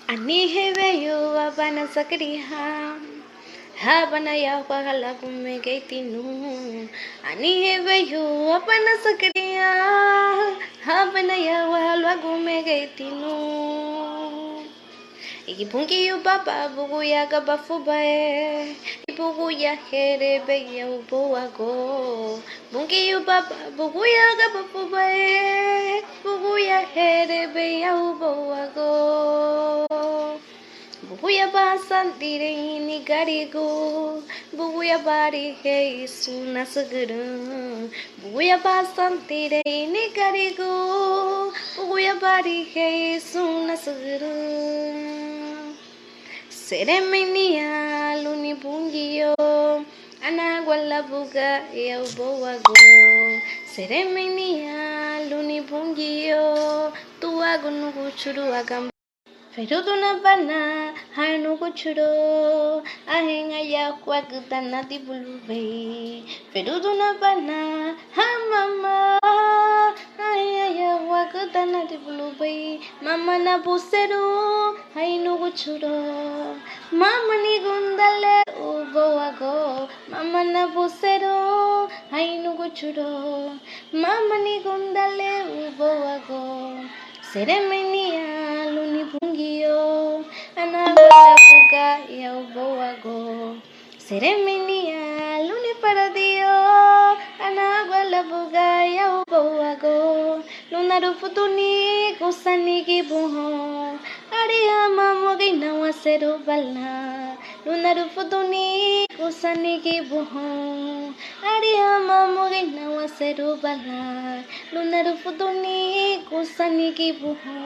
Aniheveyo abana sakriha habana ya wala gumegetinu. Aniheveyo abana sakriha habana ya wala gumegetinu. Ipungi yu baba bugu ya gabafubae ibugu ya herebe ya uboago. Bungi yu baba bugu ya gabafubae bugu ya herebe ya uboago. Bugu ya basantire ini garigo bugu ya bari he suna saguru. Bugu ya basantire ini garigo bugu ya bari he suna saguru. Seremenia luni bungio anagwala buga ya uboago. Seremenia luni bungio tuago nugu churu agam. Feruduna bana hanu kuchuro ahenga ya kwagutana di bulube. Feruduna bana ha mama ahenga ya kwagutana di bulube. Mama na busero hainu kuchuro. Mama ni gundale uboago. Mama na busero hainu kuchuro. Mama ni gundale uboago. Seremenia luni bungio anagwala buga ya uboago. Seremenia luni paradio anagwala buga ya uboago. Luna rufutuni kusani kibuho ariama mogina wasero bala. Luna rufutuni kusani kibuho ariama mogina wasero bala. Luna rufutuni kusani kibuho.